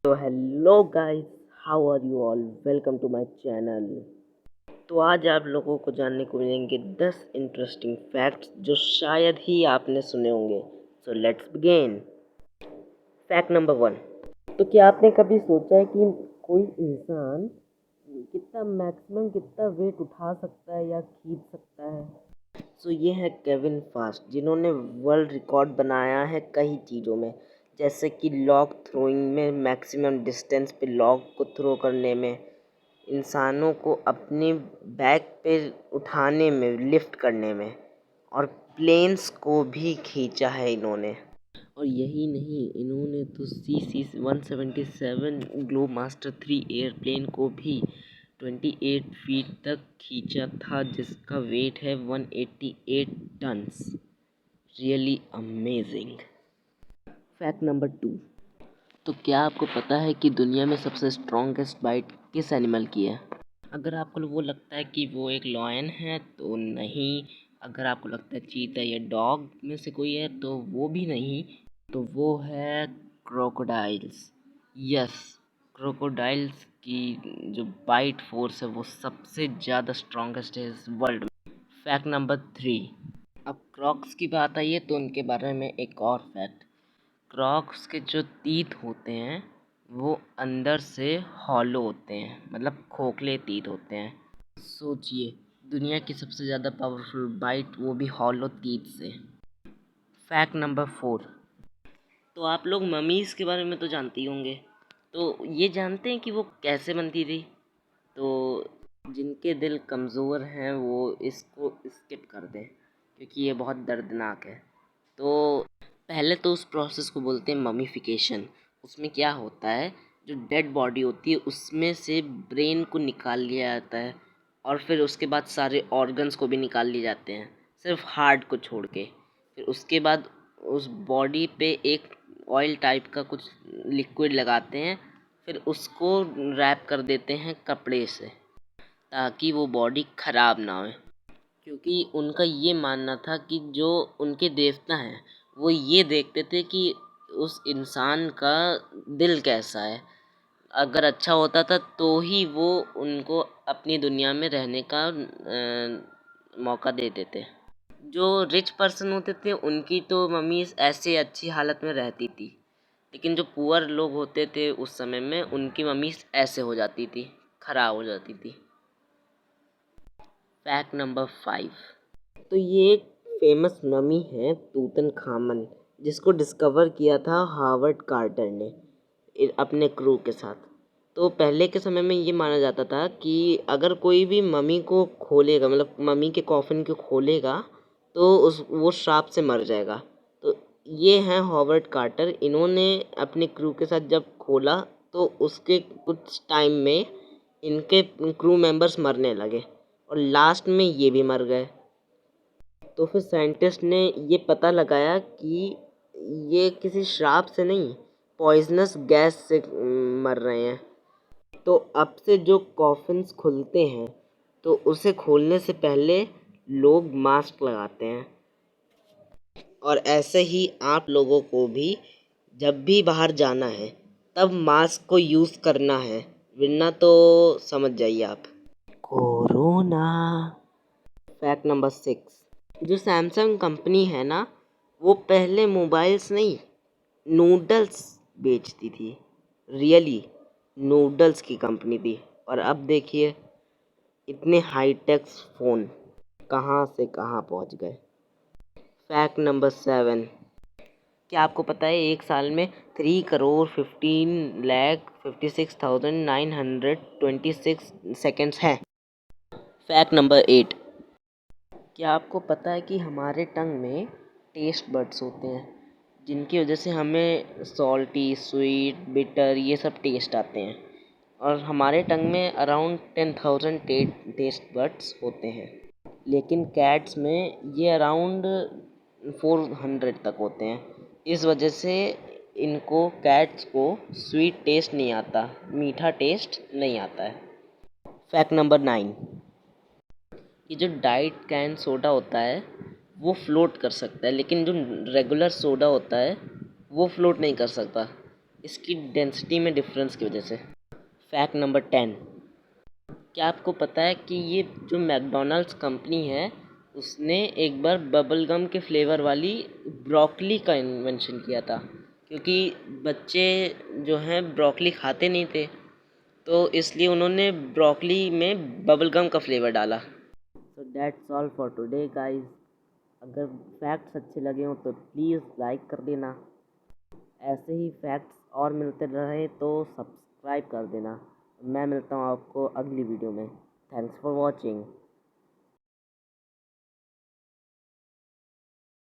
तो hello guys, how are you all? Welcome to my channel. तो आज आप लोगों को जानने को मिलेंगे 10 इंटरेस्टिंग फैक्ट्स जो शायद ही आपने सुने होंगे। So let's begin. Fact number 1। तो क्या आपने कभी सोचा है कि कोई इंसान कितना वेट उठा सकता है या खींच सकता है? सो ये है केविन फास्ट, जिन्होंने वर्ल्ड रिकॉर्ड बनाया है कई चीज़ों में, जैसे कि लॉग थ्रोइंग में, मैक्सिमम डिस्टेंस पे लॉग को थ्रो करने में, इंसानों को अपने बैक पे उठाने में, लिफ्ट करने में, और प्लेन्स को भी खींचा है इन्होंने। और यही नहीं, इन्होंने तो CC-177 ग्लोब मास्टर 3 एयरप्लेन को भी 28 फीट तक खींचा था, जिसका वेट है 188 tons. Really amazing. Fact number 2। तो क्या आपको पता है कि दुनिया में सबसे स्ट्रॉन्गेस्ट बाइट किस एनिमल की है? अगर आपको वो लगता है कि वो एक लॉयन है तो नहीं, अगर आपको लगता है चीता या डॉग में से कोई है तो वो भी नहीं, तो वो है क्रोकोडाइल्स। यस, क्रोकोडाइल्स की जो बाइट फोर्स है वो सबसे ज़्यादा स्ट्रॉन्गेस्ट है इस वर्ल्ड में। Fact number 3। अब क्रॉक्स की बात आई है तो उनके बारे में एक और फैक्ट। क्रॉक्स के जो तीत होते हैं वो अंदर से हॉलो होते हैं, मतलब खोखले तीत होते हैं। सोचिए, दुनिया की सबसे ज़्यादा पावरफुल बाइट वो भी हॉलो तीत से। Fact number 4। तो आप लोग ममीज़ के बारे में तो जानते ही होंगे, तो ये जानते हैं कि वो कैसे बनती थी? तो जिनके दिल कमज़ोर हैं वो इसको स्किप कर दें, क्योंकि ये बहुत दर्दनाक है। तो पहले तो उस प्रोसेस को बोलते हैं ममीफिकेशन। उसमें क्या होता है, जो डेड बॉडी होती है उसमें से ब्रेन को निकाल लिया जाता है, और फिर उसके बाद सारे ऑर्गन्स को भी निकाल लिए जाते हैं, सिर्फ हार्ट को छोड़ के। फिर उसके बाद उस बॉडी पे एक ऑयल टाइप का कुछ लिक्विड लगाते हैं, फिर उसको रैप कर देते हैं कपड़े से, ताकि वो बॉडी ख़राब ना हो। क्योंकि उनका ये मानना था कि जो उनके देवता हैं वो ये देखते थे कि उस इंसान का दिल कैसा है। अगर अच्छा होता था तो ही वो उनको अपनी दुनिया में रहने का मौका देते थे। जो रिच पर्सन होते थे उनकी तो मम्मी ऐसे अच्छी हालत में रहती थी, लेकिन जो पुअर लोग होते थे उस समय में उनकी मम्मी ऐसे हो जाती थी, खराब हो जाती थी। Fact number 5। तो ये एक फेमस ममी है तूतनखामन, जिसको डिस्कवर किया था हार्वर्ड कार्टर ने अपने क्रू के साथ। तो पहले के समय में ये माना जाता था कि अगर कोई भी ममी को खोलेगा, मतलब ममी के कॉफिन को खोलेगा, तो वो श्राप से मर जाएगा। तो ये हैं हॉवर्ड कार्टर। इन्होंने अपने क्रू के साथ जब खोला तो उसके कुछ टाइम में इनके क्रू मेंबर्स मरने लगे, और लास्ट में ये भी मर गए। तो फिर साइंटिस्ट ने ये पता लगाया कि ये किसी श्राप से नहीं, पॉइजनस गैस से मर रहे हैं। तो अब से जो कॉफिन्स खुलते हैं तो उसे खोलने से पहले लोग मास्क लगाते हैं। और ऐसे ही आप लोगों को भी जब भी बाहर जाना है तब मास्क को यूज़ करना है, वरना तो समझ जाइए आप। कोरोना। Fact number 6। जो सैमसंग कंपनी है ना, वो पहले मोबाइल्स नहीं, नूडल्स बेचती थी। रियली नूडल्स की कंपनी थी। और अब देखिए, इतने हाईटेक फ़ोन कहाँ से कहाँ पहुँच गए। Fact number 7। क्या आपको पता है एक साल में 3,15,56,926 सेकेंड्स हैं? Fact number 8। क्या आपको पता है कि हमारे टंग में टेस्ट बड्स होते हैं, जिनकी वजह से हमें सॉल्टी, स्वीट, बिटर ये सब टेस्ट आते हैं। और हमारे टंग में अराउंड 10,000 टेस्ट बड्स होते हैं, लेकिन कैट्स में ये अराउंड 400 तक होते हैं। इस वजह से इनको, कैट्स को स्वीट टेस्ट नहीं आता, मीठा टेस्ट नहीं आता है। Fact number 9। ये जो डाइट कैन सोडा होता है वो फ्लोट कर सकता है, लेकिन जो रेगुलर सोडा होता है वो फ्लोट नहीं कर सकता। इसकी डेंसिटी में डिफरेंस की वजह से। फैक्ट नंबर 10, क्या आपको पता है कि ये जो मैकडोनल्ड्स कंपनी है उसने एक बार बबल गम के फ्लेवर वाली ब्रोकली का इन्वेंशन किया था, क्योंकि बच्चे जो हैं ब्रोकली खाते नहीं थे, तो इसलिए उन्होंने ब्रोकली में बबल गम का फ्लेवर डाला। So that's all for today guys. अगर फैक्ट्स अच्छे लगे हों तो प्लीज़ लाइक कर देना। ऐसे ही फैक्ट्स और मिलते रहे तो सब्सक्राइब कर देना। मैं मिलता हूँ आपको अगली वीडियो में। Thanks for watching.